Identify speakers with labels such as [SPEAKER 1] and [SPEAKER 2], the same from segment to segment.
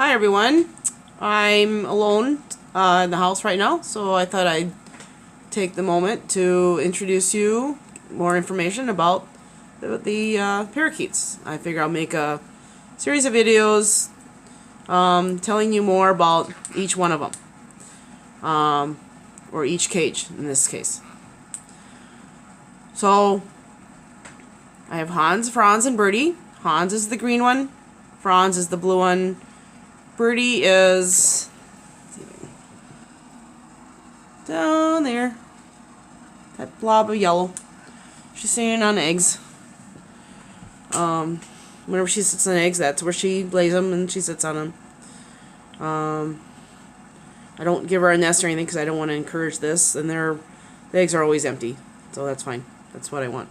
[SPEAKER 1] Hi everyone. I'm alone in the house right now, so I thought I'd take the moment to introduce you more information about the parakeets. I figure I'll make a series of videos telling you more about each one of them, or each cage in this case. So I have Hans, Franz, and Birdie. Hans is the green one. Franz is the blue one. Birdie is down there. That blob of yellow. She's sitting on eggs. Whenever she sits on eggs, that's where she lays them and she sits on them. I don't give her a nest or anything because I don't want to encourage this. And the eggs are always empty, so that's fine. That's what I want.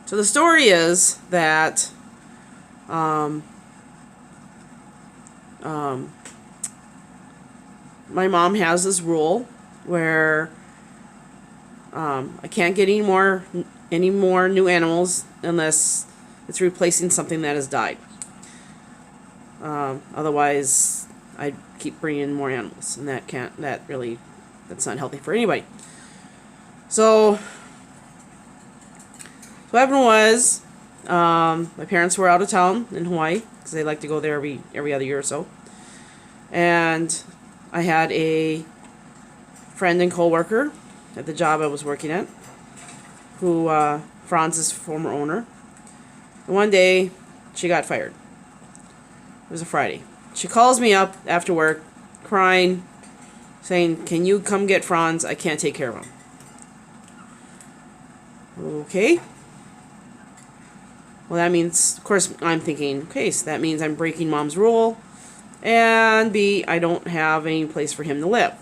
[SPEAKER 1] So the story is that my mom has this rule where I can't get any more new animals unless it's replacing something that has died. Otherwise, I keep bringing in more animals, and that's not healthy for anybody. So what happened was, my parents were out of town in Hawaii because they like to go there every other year or so, and I had a friend and co-worker at the job I was working at, who Franz's former owner. And one day, she got fired. It was a Friday. She calls me up after work, crying, saying, "Can you come get Franz? I can't take care of him." Okay. Well, that means, of course, I'm thinking, okay, so that means I'm breaking Mom's rule, and B, I don't have any place for him to live.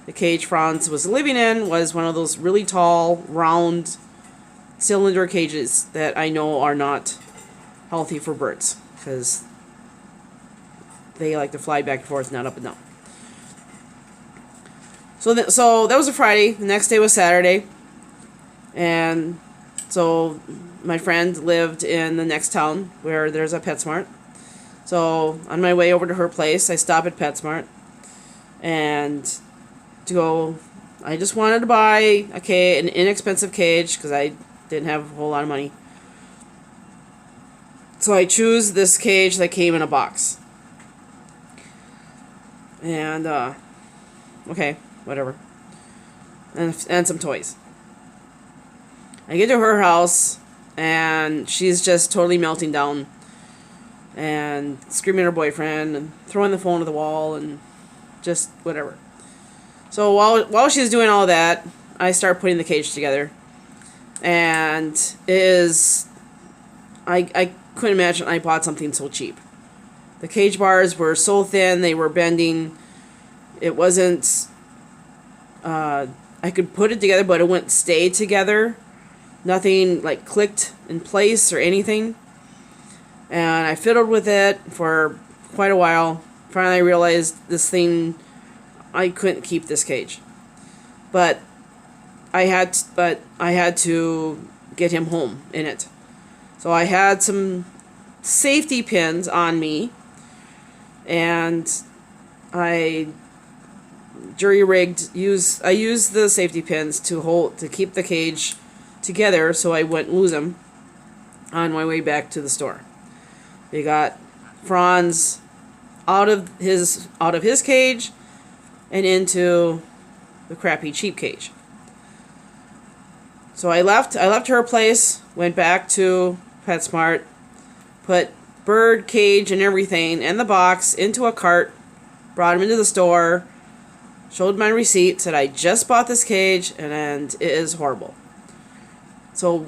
[SPEAKER 1] The cage Franz was living in was one of those really tall, round, cylinder cages that I know are not healthy for birds, because they like to fly back and forth, not up and down. So that was a Friday. The next day was Saturday, and so my friend lived in the next town where there's a PetSmart. So on my way over to her place, I stop at PetSmart and I just wanted to buy an inexpensive cage because I didn't have a whole lot of money. So I choose this cage that came in a box. And okay, whatever. And some toys. I get to her house, and she's just totally melting down and screaming at her boyfriend and throwing the phone to the wall and just whatever. So while she's doing all that, I start putting the cage together, and I couldn't imagine I bought something so cheap. The cage bars were so thin, they were bending. It wasn't I could put it together, but it wouldn't stay together. Nothing like clicked in place or anything. And I fiddled with it for quite a while. Finally I realized I couldn't keep this cage. But I had to get him home in it. So I had some safety pins on me, and I used the safety pins to keep the cage together so I wouldn't lose him on my way back to the store. We got Franz out of his cage and into the crappy cheap cage. So I left her place, went back to PetSmart, put bird cage and everything and the box into a cart, brought him into the store, showed my receipt, said I just bought this cage and it is horrible. So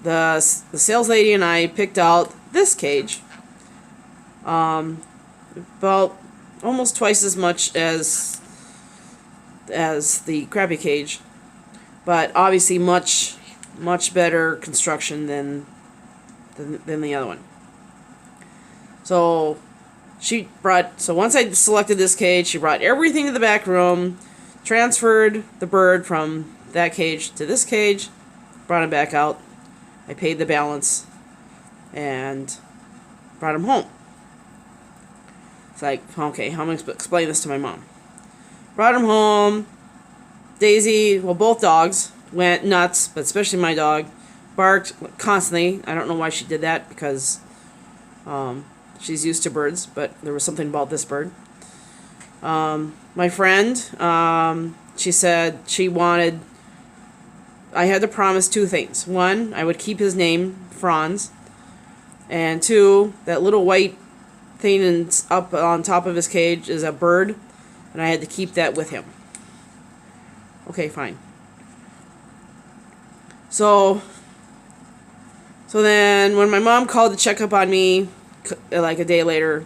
[SPEAKER 1] the sales lady and I picked out this cage, about almost twice as much as the crappy cage, but obviously much better construction than the other one. So once I selected this cage, she brought everything to the back room, transferred the bird from that cage to this cage, brought him back out. I paid the balance and brought him home. like, okay, how am I going to explain this to my mom? Brought him home. Daisy, well, both dogs went nuts, but especially my dog, barked constantly. I don't know why she did that, because she's used to birds, but there was something about this bird. My friend, she said she wanted, I had to promise two things. One, I would keep his name, Franz. And two, that little white thing up on top of his cage is a bird, and I had to keep that with him. Okay, fine. So then when my mom called to check up on me, like a day later,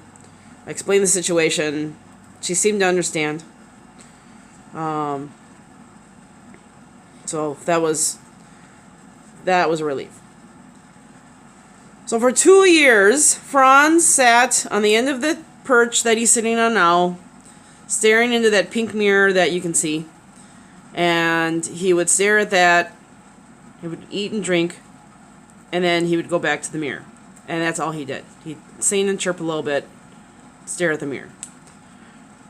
[SPEAKER 1] I explained the situation. She seemed to understand. So that was a relief. So for 2 years, Franz sat on the end of the perch that he's sitting on now, staring into that pink mirror that you can see. And he would stare at that, he would eat and drink, and then he would go back to the mirror. And that's all he did. He'd sing and chirp a little bit, stare at the mirror.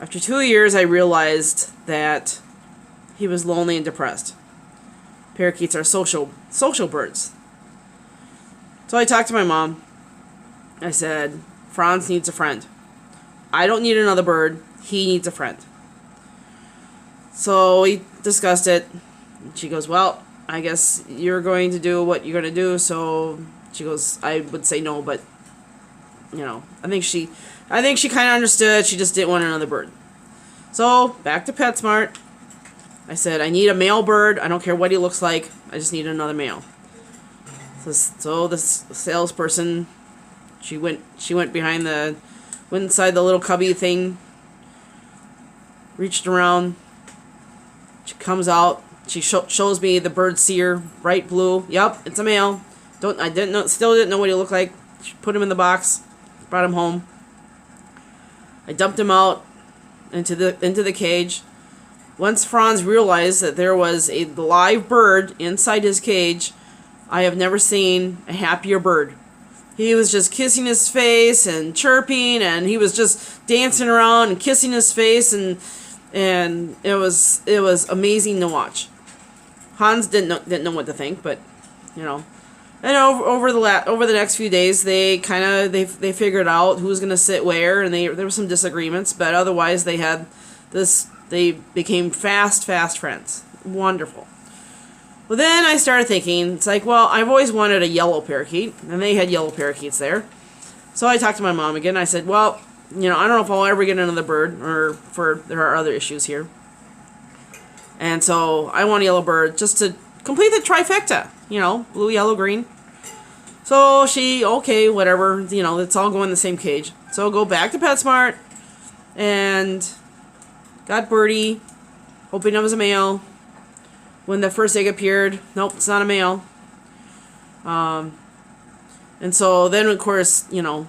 [SPEAKER 1] After 2 years, I realized that he was lonely and depressed. Parakeets are social birds. So I talked to my mom. I said, Franz needs a friend. I don't need another bird. He needs a friend. So we discussed it. She goes, well, I guess you're going to do what you're going to do. So she goes, I would say no, but, you know, I think she kind of understood. She just didn't want another bird. So back to PetSmart. I said, I need a male bird. I don't care what he looks like. I just need another male. So this salesperson, she went inside the little cubby thing, reached around. She comes out. She shows me the bird seer, bright blue. Yep, it's a male. Still didn't know what he looked like. She put him in the box, brought him home. I dumped him out into the cage. Once Franz realized that there was a live bird inside his cage, I have never seen a happier bird. He was just kissing his face and chirping, and he was just dancing around and kissing his face, and it was amazing to watch. Hans didn't know what to think, but you know. And over the next few days, they figured out who was gonna sit where, and there were some disagreements, but otherwise they became fast friends. Wonderful. Well, then I started thinking, it's like, well, I've always wanted a yellow parakeet, and they had yellow parakeets there. So I talked to my mom again. I said, well, you know, I don't know if I'll ever get another bird, there are other issues here. And so I want a yellow bird just to complete the trifecta, you know, blue, yellow, green. So okay, whatever, you know, let's all go in the same cage. So go back to PetSmart, and got Birdie, hoping it was a male. When the first egg appeared, nope, it's not a male. And so then, of course, you know,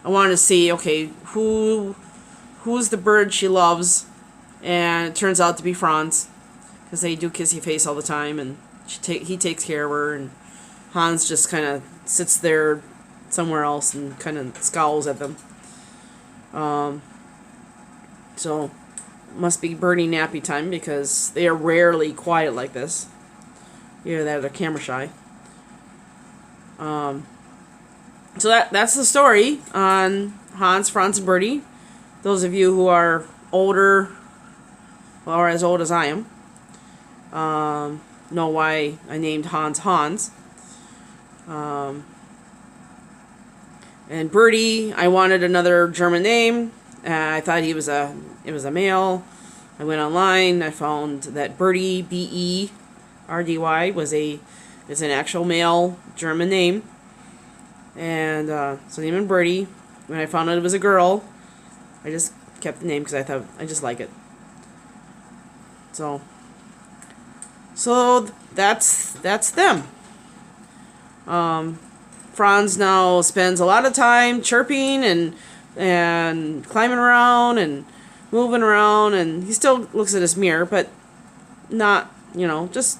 [SPEAKER 1] I wanted to see, okay, who's the bird she loves, and it turns out to be Franz, because they do kissy face all the time, and he takes care of her, and Hans just kind of sits there somewhere else and kind of scowls at them. So must be birdie nappy time, because they are rarely quiet like this. Either that or they're camera shy. So that's the story on Hans, Franz, and Birdie. Those of you who are older, or as old as I am, know why I named Hans. And Birdie, I wanted another German name. I thought it was a male. I went online. I found that Birdie, B-E-R-D-Y, is an actual male German name. And so I named him Birdie. When I found out it was a girl, I just kept the name because I thought I just like it. So that's them. Franz now spends a lot of time chirping and climbing around and moving around, and he still looks at his mirror, but not, you know, just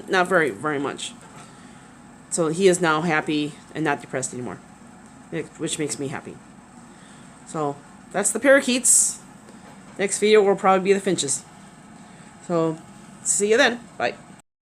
[SPEAKER 1] not very, very much. So he is now happy and not depressed anymore, which makes me happy. So that's the parakeets. Next video will probably be the finches. So, see you then. Bye.